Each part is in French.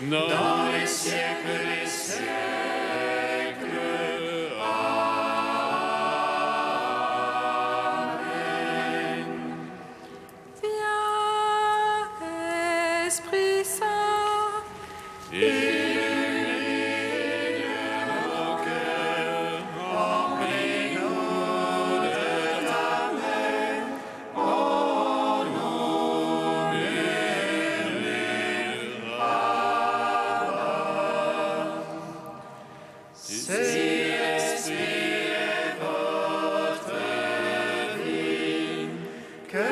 dans les siècles des siècles. Amen. Viens, Esprit Saint, Illumine nos cœurs, remplis-nous de ta paix, ô nous murmures. Si l'Esprit est votre vie, que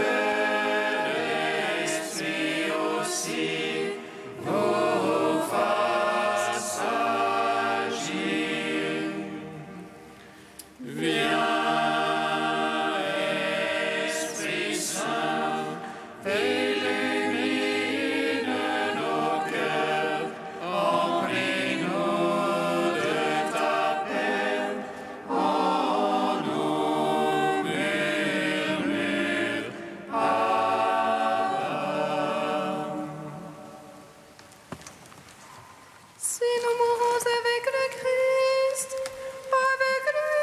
l'Esprit aussi vous fasse agir. Viens, Esprit Saint, illumine nos cœurs, remplis-nous de ta paix, ô nous murmures. si nous mourons avec le Christ, avec lui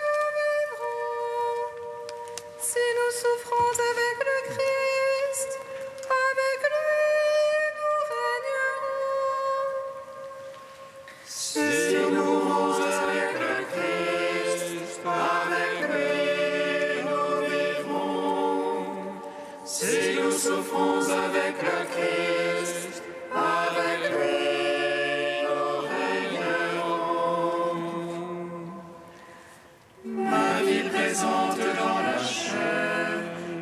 nous vivrons. Si nous souffrons avec le Christ, avec lui nous régnerons. Si nous mourons avec le Christ, avec lui nous vivrons. Si nous souffrons avec le Christ, avec lui nous régnerons. Ma vie présente dans la chair,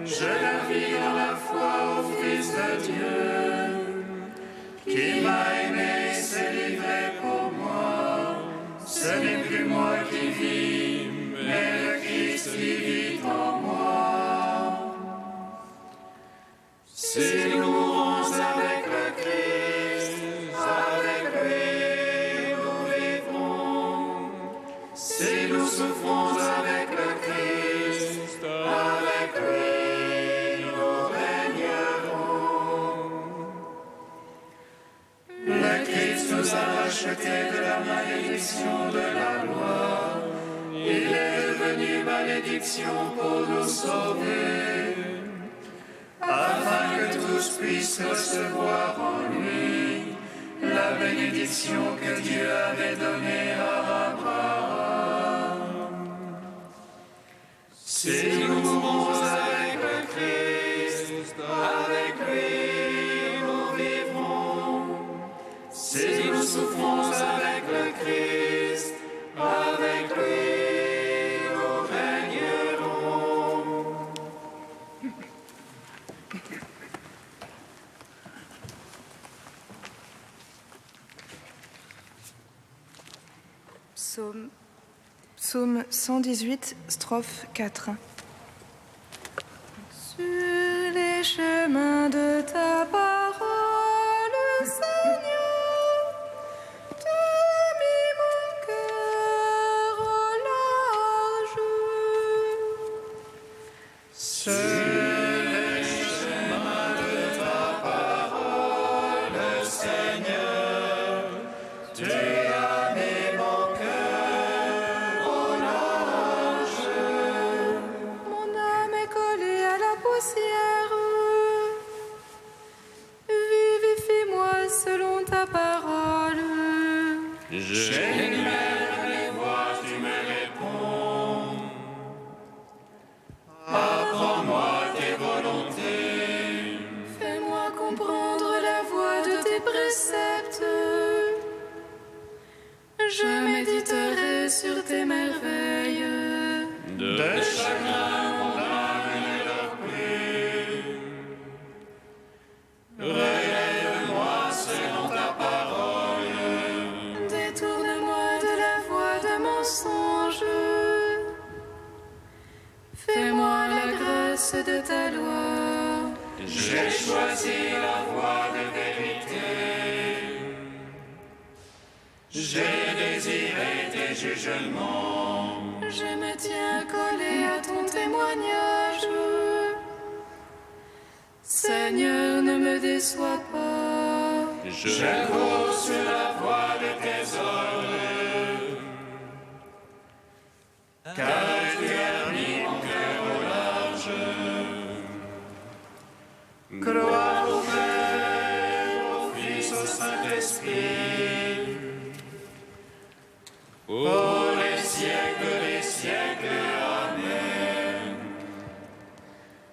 je la vis dans la foi au Fils de Dieu, qui m'a aimé et s'est livré pour moi. Ce n'est plus moi qui vis, mais le Christ qui vit en moi. Si nous mourons avec le Christ, avec lui nous vivrons. Si nous souffrons avec le Christ, avec lui nous régnerons. Le Christ nous a rachetés de la malédiction de la loi. Il est devenu malédiction pour nous sauver, afin que tous puissent recevoir en lui la bénédiction que Dieu avait donnée à Abraham. Si nous mourons avec le Christ, avec lui nous vivrons. Si nous souffrons avec le Christ, avec lui nous régnerons. Psaume 118, strophe 4. Sur les chemins de ta parole, Seigneur, tu as mis mon cœur au large. Sur les chemins de ta parole, Seigneur, tu as mis mon cœur au large. Mon âme est collée à la poussière. Vivifie-moi selon ta parole. J'énumère les voix, tu me réponds. Apprends-moi tes volontés. Fais-moi comprendre la voie de tes préceptes. Je méditerai sur tes merveilles. De chagrin, mon âme ne dort plus. Relève-moi selon ta parole. Détourne-moi de la voie de mensonge. Fais-moi la grâce de ta loi. J'ai choisi la voie de vérité. J'ai désiré tes jugements. Je me tiens collé à ton témoignage. Seigneur, ne me déçois pas. Je cours sur la voie de tes ordres, car tu as mis mon cœur au large. Gloire au Père, au Fils, au Saint-Esprit, pour les siècles des siècles. Amen.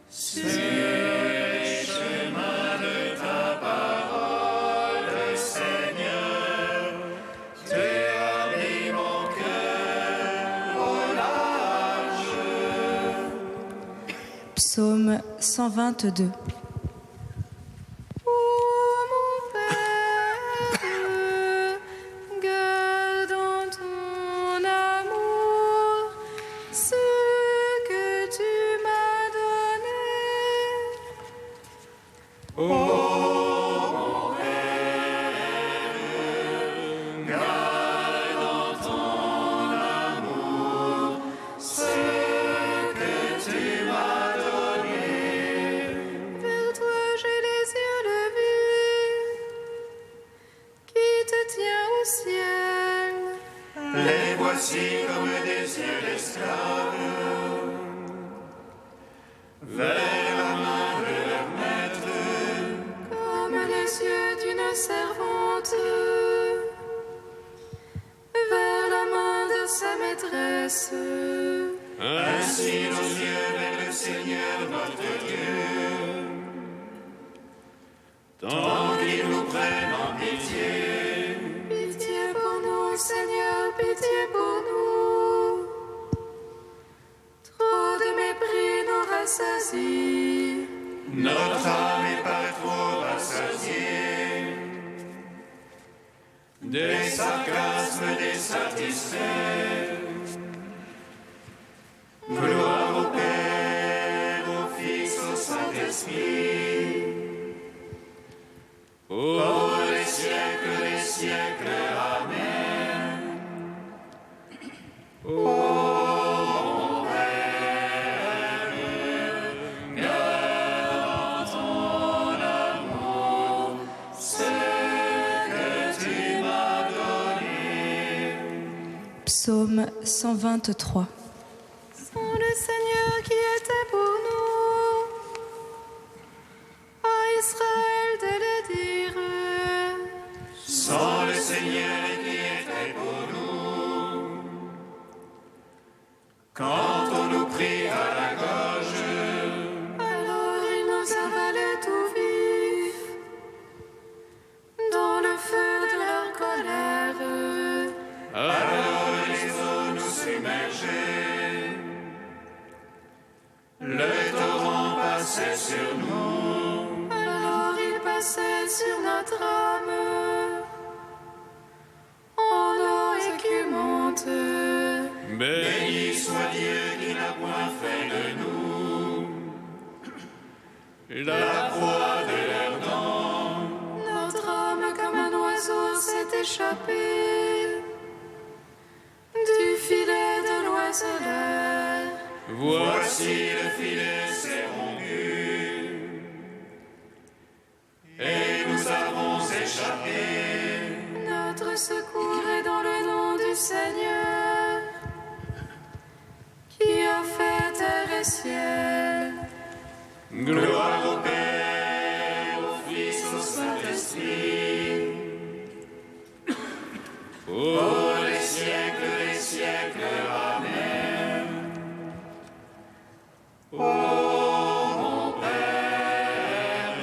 Sur les chemins de ta parole, Seigneur, tu as mis mon cœur au large. Psaume 122. Les voici comme des yeux d'esclaves, vers la main de leur maître, comme les yeux d'une servante, vers la main de sa maîtresse. ainsi nos yeux vers le Seigneur notre Dieu, tant qu'il nous prenne en pitié. Pitié pour nous, Seigneur, pitié pour nous. Trop de mépris nous rassasie. Notre âme est par trop rassasiée, des sarcasmes désatisfaits. Gloire au Père, au Fils, au Saint-Esprit, pour les siècles des siècles. Amen. Ô mon Père, garde en ton amour ce que tu m'as donné. Psaume 123. Sans le Seigneur qui était pour nous, à Israël de le dire. Sans le Seigneur qui était pour nous, quand on nous prit à la gorge, Alors il nous avalait tout vif, dans le feu de leur colère. alors les eaux nous submergeaient, le torrent passait sur nous, Alors il passait sur notre âme, en eau écumante. béni soit Dieu qui n'a point fait de nous la proie de leurs dents. Notre âme comme un oiseau s'est échappée du filet de l'oiseleur. Voici le filet s'est rompu, et nous avons échappé. Notre secours est dans le nom du Seigneur, qui a fait terre et ciel. Gloire au Père, au Fils, au Saint-Esprit, pour les siècles des siècles. Amen. Ô mon Père,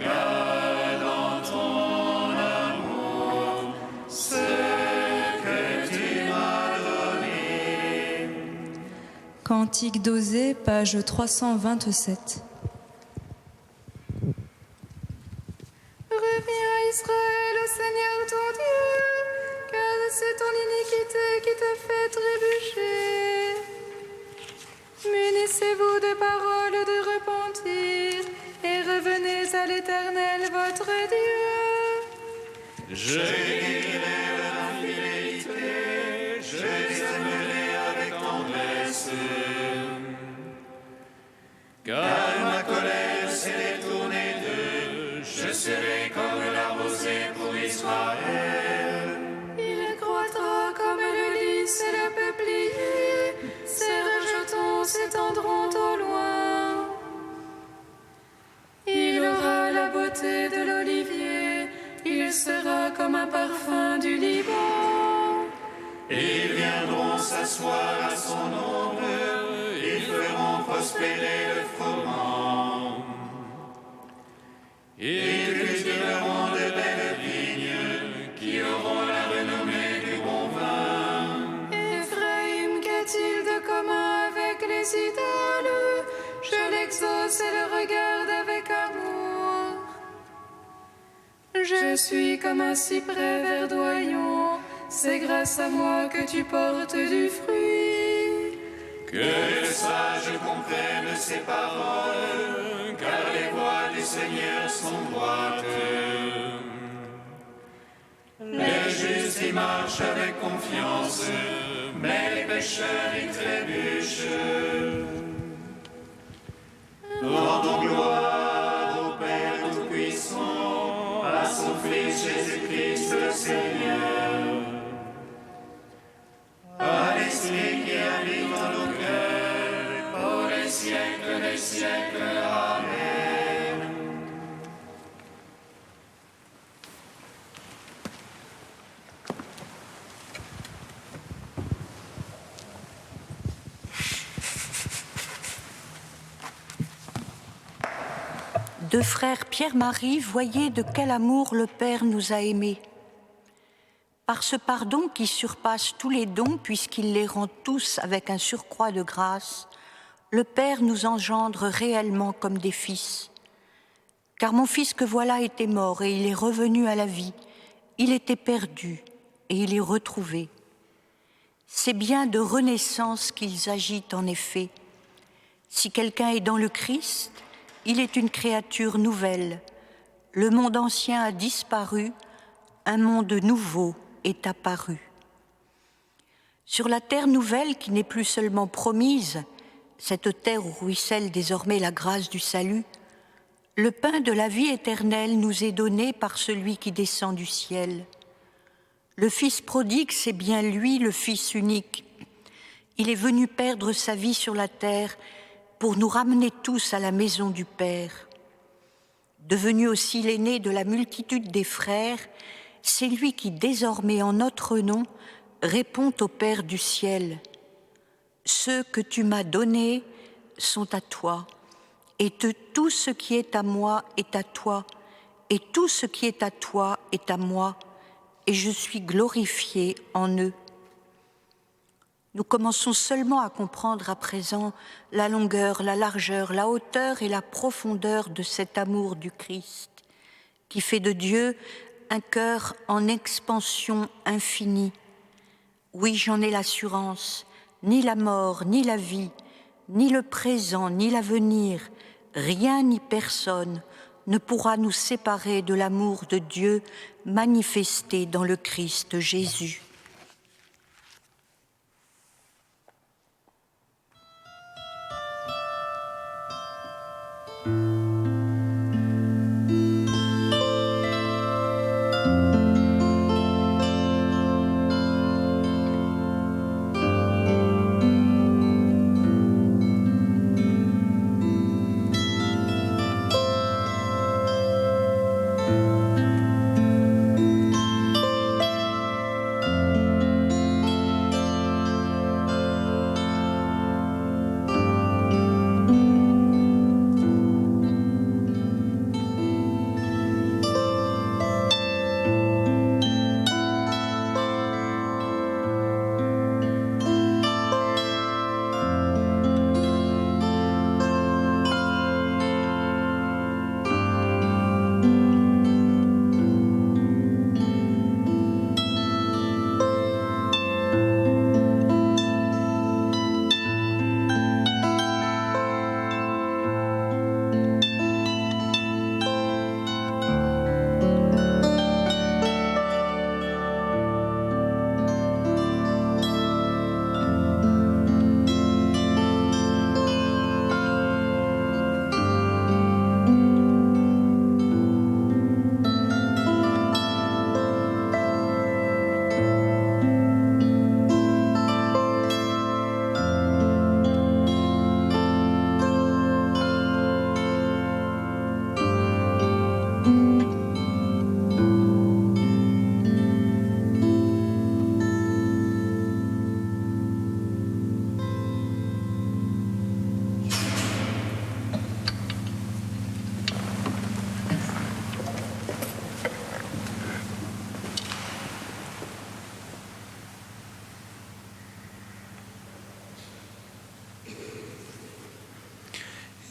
garde en ton amour ce que tu m'as donné. Cantique d'Osée, page 327. Reviens à Israël, au Seigneur ton Dieu, car c'est ton iniquité qui te fait trébucher. Munissez-vous de paroles de repentir et revenez à l'Éternel votre Dieu. Je guérirai leur infidélité, je les aimerai avec tendresse. Car ma colère s'est détournée d'eux, je serai comme la brûlant au loin. Il aura la beauté de l'olivier, il sera comme un parfum du Liban. Ils viendront s'asseoir à son ombre, ils feront prospérer le froment. Ils cultiveront de belles vignes qui auront la renommée du bon vin. Ephraïm, qu'a-t-il de commun avec les idoles? Je l'exauce et le regarde avec amour. Je suis comme un cyprès verdoyant, c'est grâce à moi que tu portes du fruit. Que le sage comprenne ces paroles, car les voies du Seigneur sont droites. Les justes y marchent avec confiance, mais les pécheurs y trébuchent. Rendons gloire au Père Tout-Puissant, à son Fils Jésus-Christ le Seigneur, à l'Esprit qui habite en nos cœurs, pour les siècles des siècles. Amen. Deux frères Pierre-Marie, voyez de quel amour le Père nous a aimés. Par ce pardon qui surpasse tous les dons, puisqu'il les rend tous avec un surcroît de grâce, le Père nous engendre réellement comme des fils. Car mon fils que voilà était mort et il est revenu à la vie. Il était perdu et il est retrouvé. C'est bien de renaissance qu'ils agitent en effet. Si quelqu'un est dans le Christ, il est une créature nouvelle. Le monde ancien a disparu, un monde nouveau est apparu. Sur la terre nouvelle qui n'est plus seulement promise, cette terre où ruisselle désormais la grâce du salut, le pain de la vie éternelle nous est donné par celui qui descend du ciel. Le Fils prodigue, c'est bien lui, le Fils unique. Il est venu perdre sa vie sur la terre pour nous ramener tous à la maison du Père. Devenu aussi l'aîné de la multitude des frères, c'est lui qui désormais en notre nom répond au Père du ciel. Ceux que tu m'as donnés sont à toi, et tout ce qui est à moi est à toi, et tout ce qui est à toi est à moi, et je suis glorifié en eux. Nous commençons seulement à comprendre à présent la longueur, la largeur, la hauteur et la profondeur de cet amour du Christ, qui fait de Dieu un cœur en expansion infinie. Oui, j'en ai l'assurance, ni la mort, ni la vie, ni le présent, ni l'avenir, rien ni personne ne pourra nous séparer de l'amour de Dieu manifesté dans le Christ Jésus.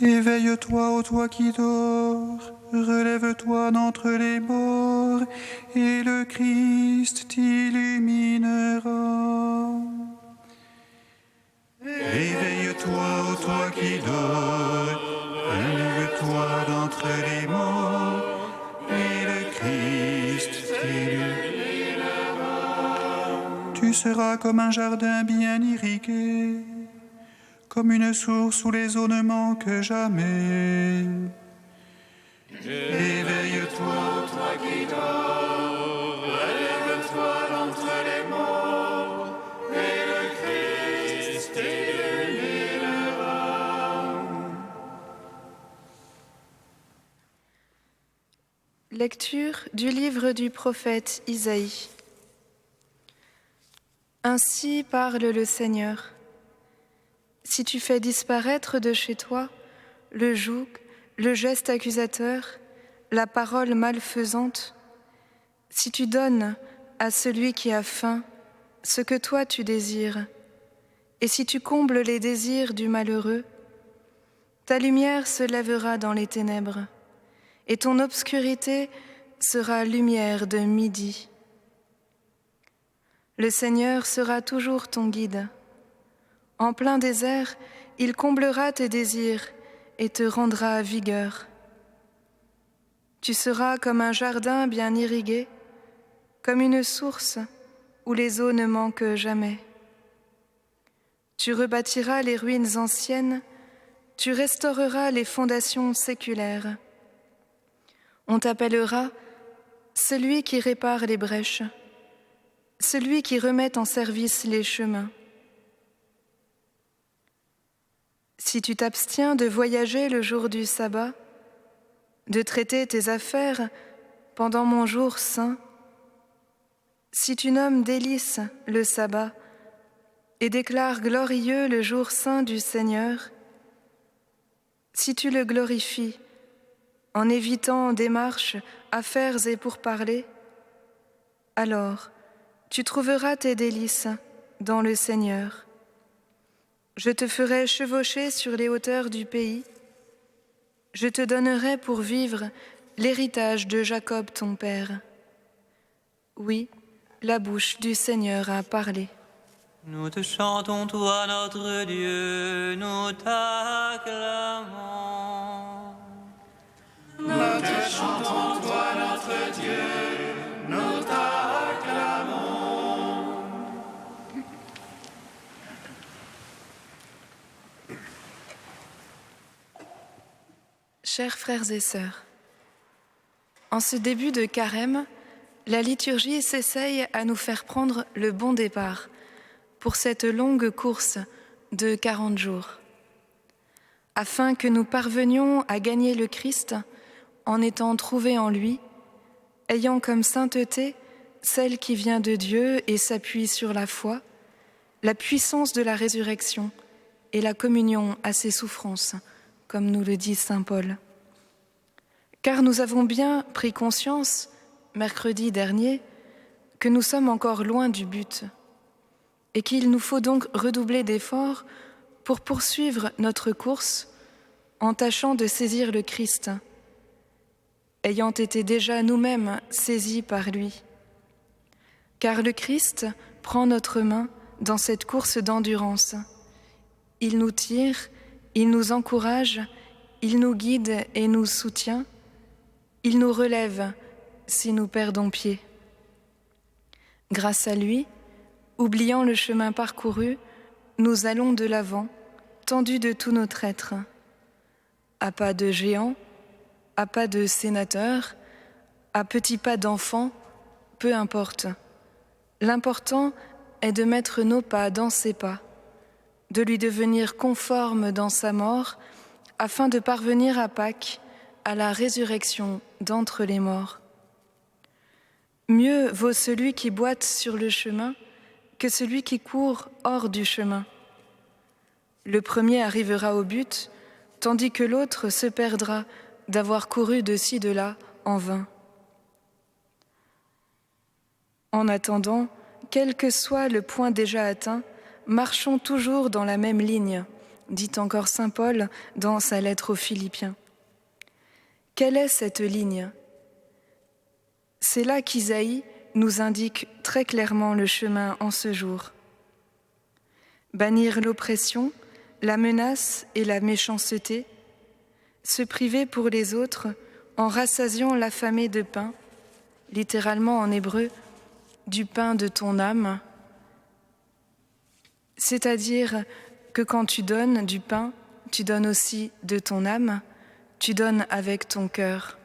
Éveille-toi, ô toi qui dors, relève-toi d'entre les morts, et le Christ t'illuminera. Éveille-toi, ô toi qui dors, relève-toi d'entre les morts, et le Christ t'illuminera. Tu seras comme un jardin bien irrigué, comme une source où les eaux ne manquent jamais. Éveille-toi, toi qui dors, relève-toi d'entre les morts, et le Christ t'illuminera. Lecture du livre du prophète Isaïe. Ainsi parle le Seigneur. Si tu fais disparaître de chez toi le joug, le geste accusateur, la parole malfaisante, si tu donnes à celui qui a faim ce que toi tu désires, et si tu combles les désirs du malheureux, ta lumière se lèvera dans les ténèbres, et ton obscurité sera lumière de midi. Le Seigneur sera toujours ton guide. En plein désert, il comblera tes désirs et te rendra vigueur. Tu seras comme un jardin bien irrigué, comme une source où les eaux ne manquent jamais. Tu rebâtiras les ruines anciennes, tu restaureras les fondations séculaires. On t'appellera celui qui répare les brèches, celui qui remet en service les chemins. Si tu t'abstiens de voyager le jour du sabbat, de traiter tes affaires pendant mon jour saint, si tu nommes délice le sabbat et déclares glorieux le jour saint du Seigneur, si tu le glorifies en évitant démarches, affaires et pourparlers, alors tu trouveras tes délices dans le Seigneur. Je te ferai chevaucher sur les hauteurs du pays. Je te donnerai pour vivre l'héritage de Jacob ton père. Oui, la bouche du Seigneur a parlé. Nous te chantons, toi notre Dieu, nous t'acclamons. Nous te chantons, toi notre Dieu, nous t'acclamons. Chers frères et sœurs, en ce début de carême, la liturgie s'essaye à nous faire prendre le bon départ pour cette longue course de 40 jours, afin que nous parvenions à gagner le Christ en étant trouvés en lui, ayant comme sainteté celle qui vient de Dieu et s'appuie sur la foi, la puissance de la résurrection et la communion à ses souffrances, comme nous le dit saint Paul. Car nous avons bien pris conscience, mercredi dernier, que nous sommes encore loin du but et qu'il nous faut donc redoubler d'efforts pour poursuivre notre course en tâchant de saisir le Christ, ayant été déjà nous-mêmes saisis par lui. Car le Christ prend notre main dans cette course d'endurance. Il nous tire, il nous encourage, il nous guide et nous soutient. Il nous relève si nous perdons pied. Grâce à lui, oubliant le chemin parcouru, nous allons de l'avant, tendus de tout notre être. À pas de géant, à pas de sénateur, à petits pas d'enfant, peu importe. L'important est de mettre nos pas dans ses pas, de lui devenir conforme dans sa mort, afin de parvenir à Pâques, à la résurrection d'entre les morts. Mieux vaut celui qui boite sur le chemin que celui qui court hors du chemin. Le premier arrivera au but, tandis que l'autre se perdra d'avoir couru de ci de là en vain. En attendant, quel que soit le point déjà atteint, marchons toujours dans la même ligne, dit encore saint Paul dans sa lettre aux Philippiens. Quelle est cette ligne ? C'est là qu'Isaïe nous indique très clairement le chemin en ce jour. Bannir l'oppression, la menace et la méchanceté, se priver pour les autres en rassasiant l'affamé de pain, littéralement en hébreu, du pain de ton âme, c'est-à-dire que quand tu donnes du pain, tu donnes aussi de ton âme, tu donnes avec ton cœur.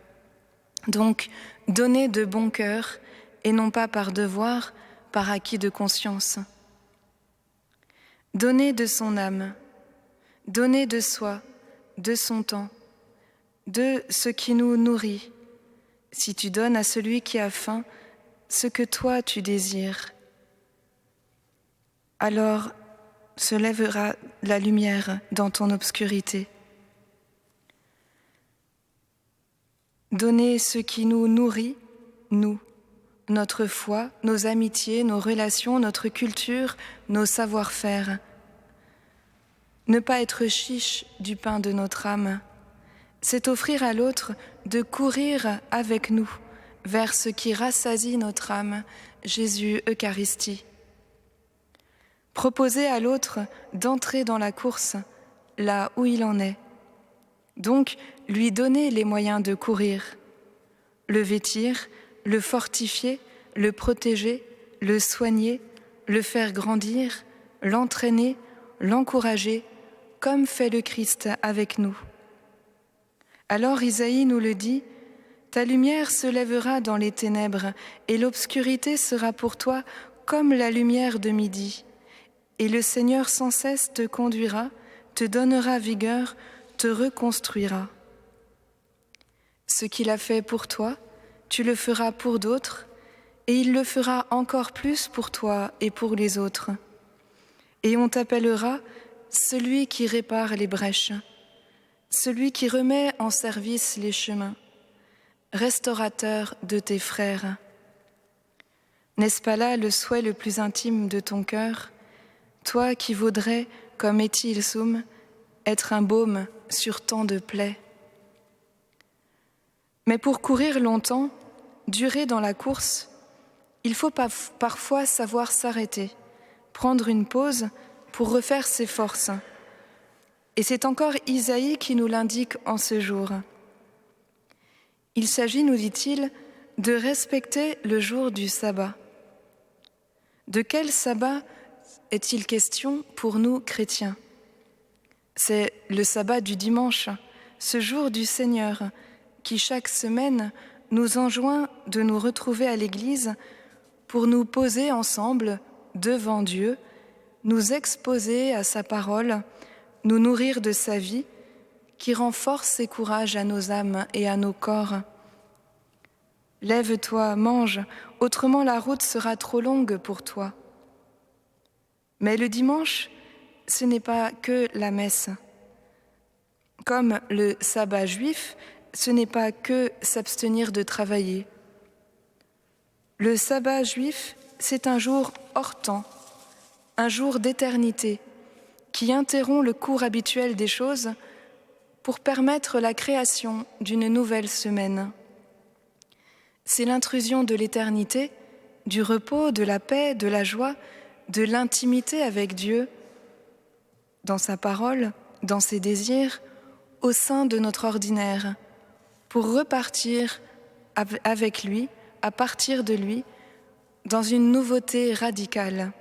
Donc, donner de bon cœur et non pas par devoir, par acquis de conscience. Donner de son âme, donner de soi, de son temps, de ce qui nous nourrit, si tu donnes à celui qui a faim ce que toi tu désires. Alors se lèvera la lumière dans ton obscurité. Donner ce qui nous nourrit, nous, notre foi, nos amitiés, nos relations, notre culture, nos savoir-faire. Ne pas être chiche du pain de notre âme, c'est offrir à l'autre de courir avec nous vers ce qui rassasie notre âme, Jésus, Eucharistie. Proposer à l'autre d'entrer dans la course, là où il en est. Donc, lui donner les moyens de courir, le vêtir, le fortifier, le protéger, le soigner, le faire grandir, l'entraîner, l'encourager, comme fait le Christ avec nous. Alors Isaïe nous le dit, « Ta lumière se lèvera dans les ténèbres, et l'obscurité sera pour toi comme la lumière de midi. Et le Seigneur sans cesse te conduira, te donnera vigueur, te reconstruira. Ce qu'il a fait pour toi, tu le feras pour d'autres, et il le fera encore plus pour toi et pour les autres. Et on t'appellera celui qui répare les brèches, celui qui remet en service les chemins, restaurateur de tes frères. N'est-ce pas là le souhait le plus intime de ton cœur, toi qui voudrais, comme Étil Soum, être un baume sur tant de plaies? Mais pour courir longtemps, durer dans la course, il faut parfois savoir s'arrêter, prendre une pause pour refaire ses forces. Et c'est encore Isaïe qui nous l'indique en ce jour. Il s'agit, nous dit-il, de respecter le jour du sabbat. De quel sabbat est-il question pour nous chrétiens? C'est le sabbat du dimanche, ce jour du Seigneur, qui chaque semaine nous enjoint de nous retrouver à l'Église pour nous poser ensemble devant Dieu, nous exposer à sa parole, nous nourrir de sa vie, qui rend force et courage à nos âmes et à nos corps. Lève-toi, mange, autrement la route sera trop longue pour toi. Mais le dimanche, ce n'est pas que la messe. Comme le sabbat juif, ce n'est pas que s'abstenir de travailler. Le sabbat juif, c'est un jour hors temps, un jour d'éternité, qui interrompt le cours habituel des choses pour permettre la création d'une nouvelle semaine. C'est l'intrusion de l'éternité, du repos, de la paix, de la joie, de l'intimité avec Dieu, dans sa parole, dans ses désirs, au sein de notre ordinaire, pour repartir avec lui, à partir de lui, dans une nouveauté radicale.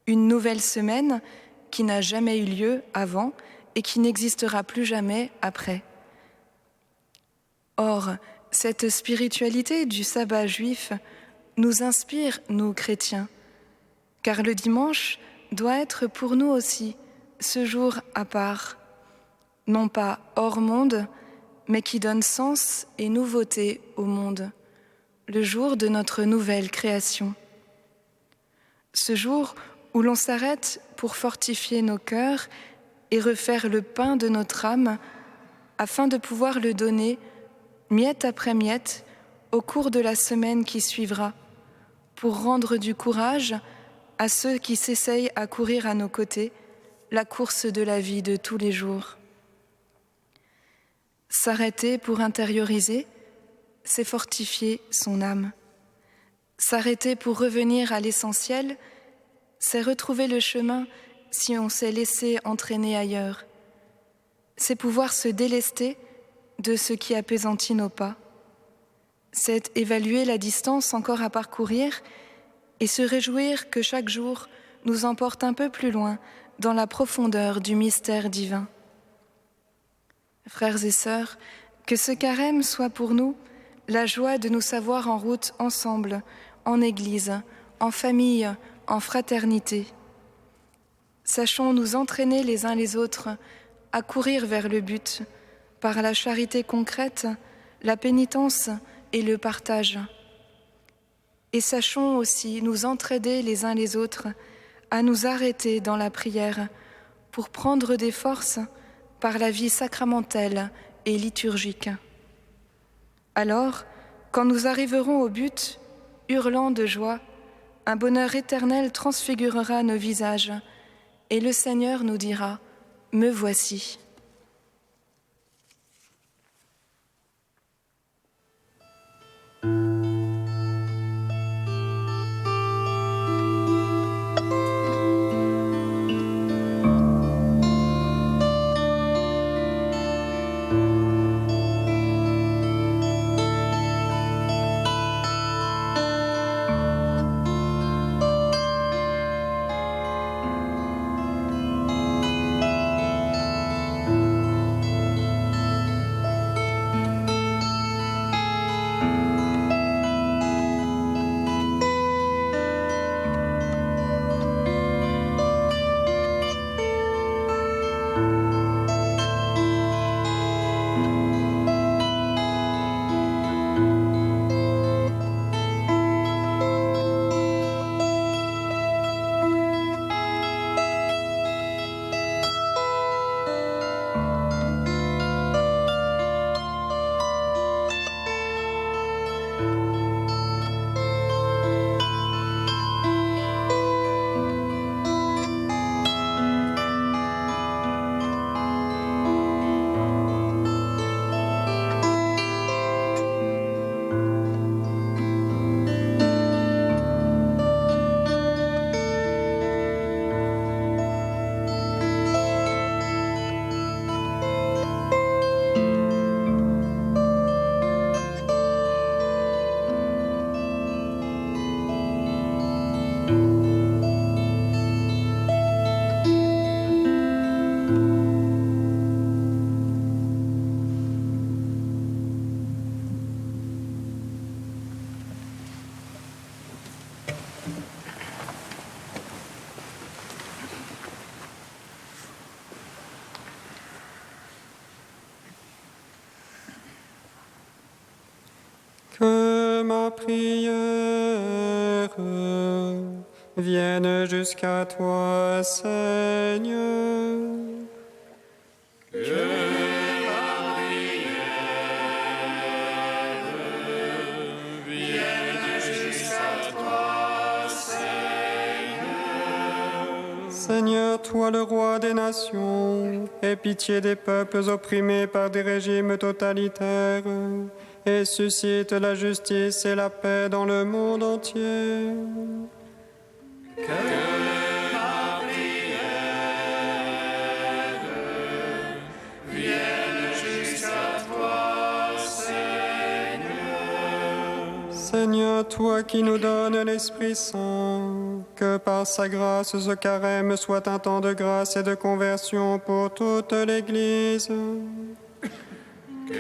Une nouvelle semaine qui n'a jamais eu lieu avant et qui n'existera plus jamais après. Or, cette spiritualité du sabbat juif nous inspire, nous chrétiens, car le dimanche doit être pour nous aussi ce jour à part, non pas hors monde, mais qui donne sens et nouveauté au monde, le jour de notre nouvelle création. Ce jour où l'on s'arrête pour fortifier nos cœurs et refaire le pain de notre âme afin de pouvoir le donner, miette après miette, au cours de la semaine qui suivra, pour rendre du courage à ceux qui s'essayent à courir à nos côtés, la course de la vie de tous les jours. S'arrêter pour intérioriser, c'est fortifier son âme. S'arrêter pour revenir à l'essentiel, c'est retrouver le chemin si on s'est laissé entraîner ailleurs. C'est pouvoir se délester de ce qui appesantit nos pas. C'est évaluer la distance encore à parcourir et se réjouir que chaque jour nous emporte un peu plus loin dans la profondeur du mystère divin. Frères et sœurs, que ce carême soit pour nous la joie de nous savoir en route ensemble, en Église, en famille, en fraternité. Sachons nous entraîner les uns les autres à courir vers le but, par la charité concrète, la pénitence et le partage. Et sachons aussi nous entraider les uns les autres à nous arrêter dans la prière pour prendre des forces par la vie sacramentelle et liturgique. Alors, quand nous arriverons au but, hurlant de joie, un bonheur éternel transfigurera nos visages et le Seigneur nous dira « Me voici ». Que ma prière vienne jusqu'à toi, Seigneur. Que ma prière vienne jusqu'à toi, Seigneur. Seigneur, toi le roi des nations, aie pitié des peuples opprimés par des régimes totalitaires, et suscite la justice et la paix dans le monde entier. Que ma prière vienne jusqu'à toi, Seigneur. Seigneur, toi qui nous donnes l'Esprit Saint, que par sa grâce ce carême soit un temps de grâce et de conversion pour toute l'Église. Que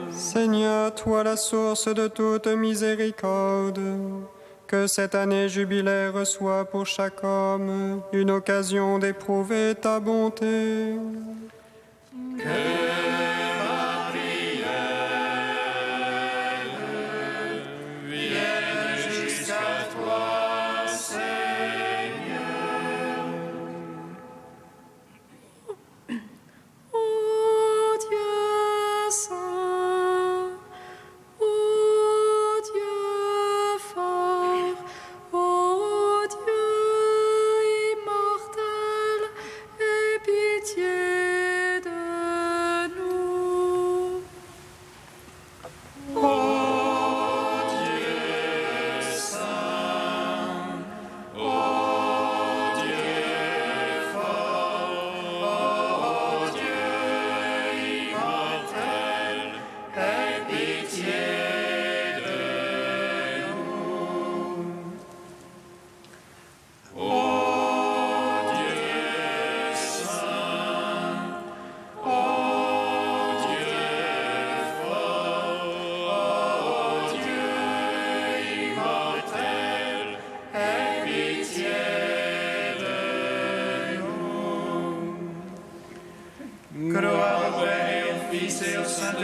Seigneur, toi la source de toute miséricorde, que cette année jubilaire soit pour chaque homme une occasion d'éprouver ta bonté. Que ma prière vienne jusqu'à toi, Seigneur. Ô Dieu saint,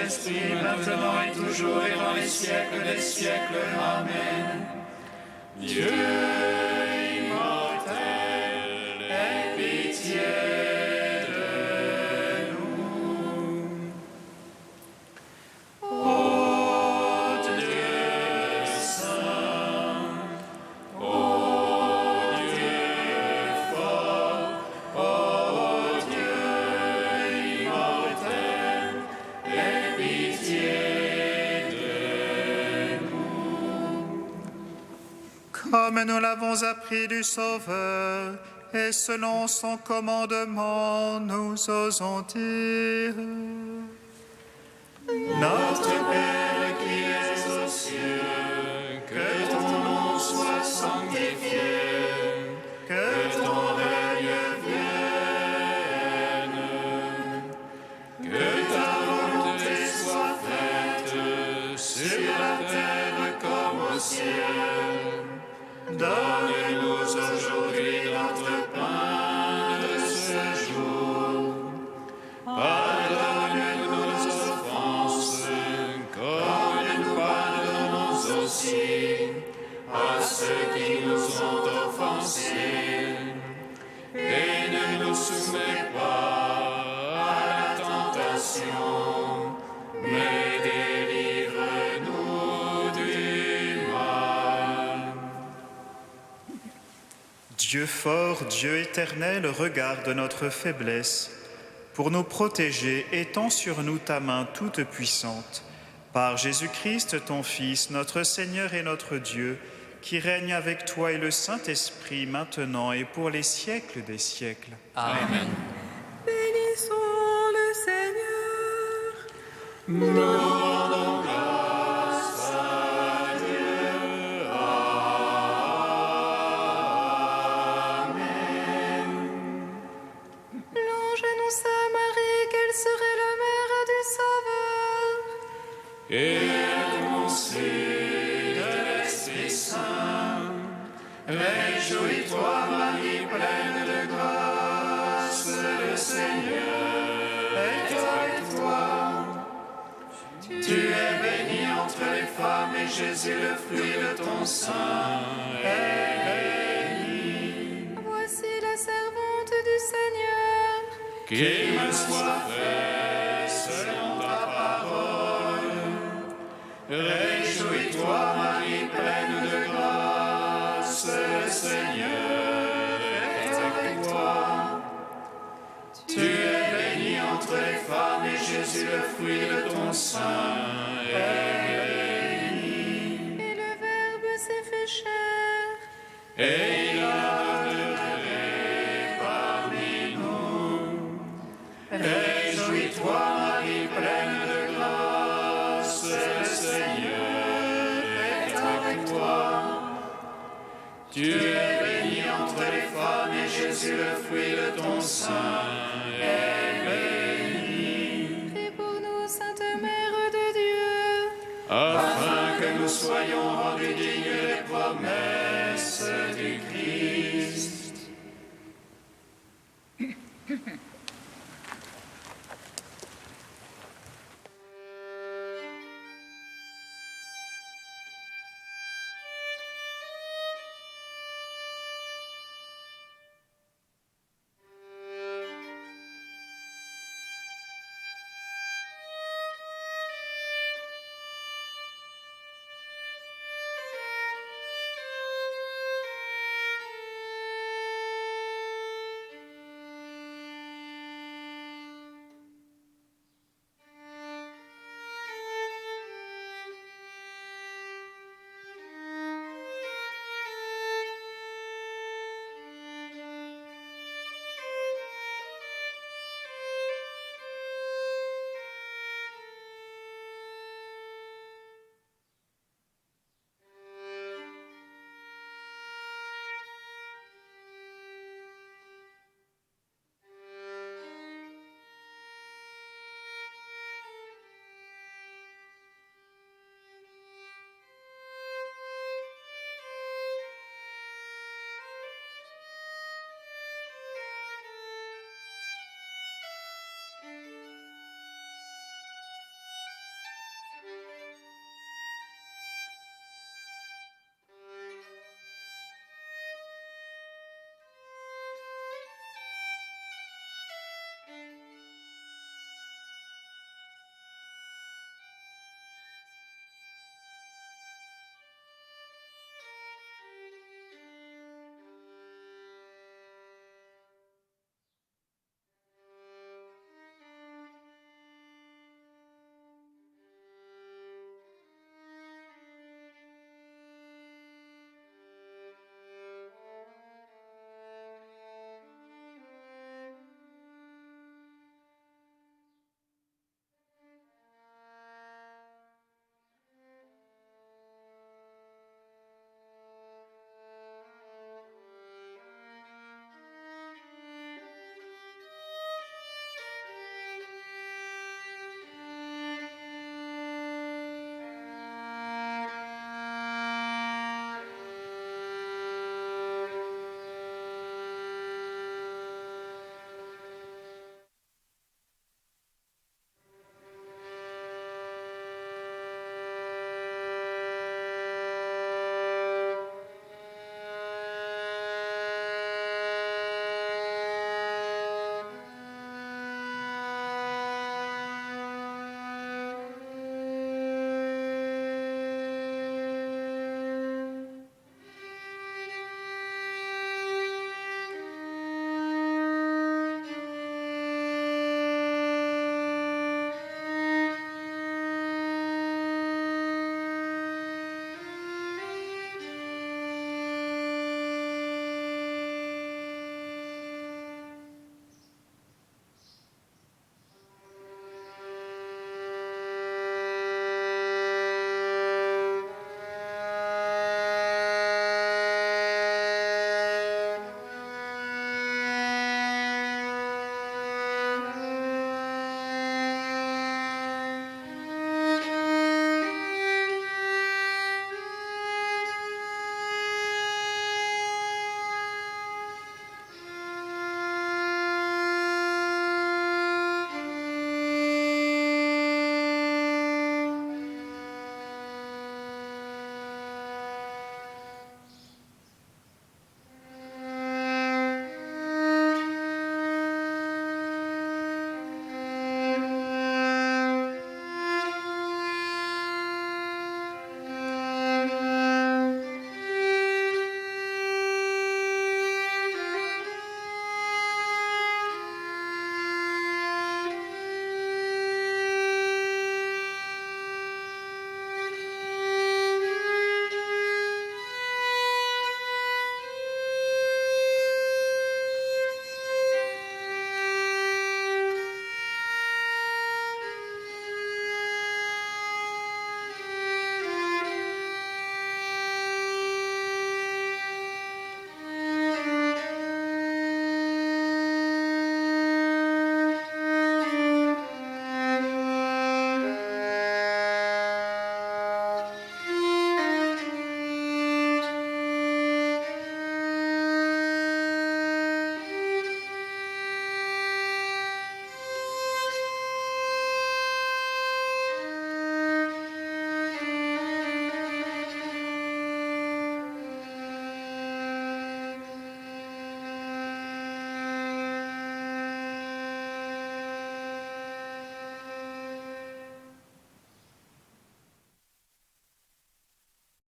Saint-Esprit, maintenant et toujours et dans les siècles des siècles. Amen. Dieu immortel, aie pitié de nous. Ô Dieu saint, ô Dieu fort, ô Dieu immortel, aie pitié de nous. Comme nous l'avons appris du Sauveur, et selon son commandement, nous osons dire: Notre Père qui es aux cieux, que ton nom soit sanctifié, que ton règne vienne, que ta volonté soit faite sur la terre comme au ciel. Donne-nous aujourd'hui notre pain de ce jour. Pardonne-nous nos offenses, comme nous pardonnons aussi à ceux qui nous ont offensés. Et ne nous soumets pas à la tentation, mais délivre-nous du mal. Dieu fort, Dieu éternel, regarde notre faiblesse. Pour nous protéger, étends sur nous ta main toute puissante. Par Jésus-Christ, ton Fils, notre Seigneur et notre Dieu, qui règne avec toi et le Saint-Esprit, maintenant et pour les siècles des siècles. Amen. Bénissons le Seigneur. Nous rendons grâce à Dieu. Amen. L'ange annonça à Marie qu'elle serait la mère du Sauveur. Et elle conçut de l'Esprit Saint. Réjouis-toi, Marie, pleine de grâce, le Seigneur est avec toi. Tu es bénie entre les femmes, et Jésus, le fruit de ton sein, est béni. Voici la servante du Seigneur. Qu'il me soit fait selon ta parole. Réjouis-toi, Marie, pleine de grâce, le Seigneur est avec toi. Tu es bénie entre les femmes, et Jésus, le fruit de ton sein, est béni. Et le Verbe s'est fait chair. Et il a demeuré parmi nous. Réjouis-toi, Marie, pleine de grâce, le Seigneur est avec toi. Tu es bénie entre les femmes, et Jésus, le fruit de ton sein, est béni. Prie pour nous, Sainte Mère de Dieu. Afin que nous soyons rendus dignes des promesses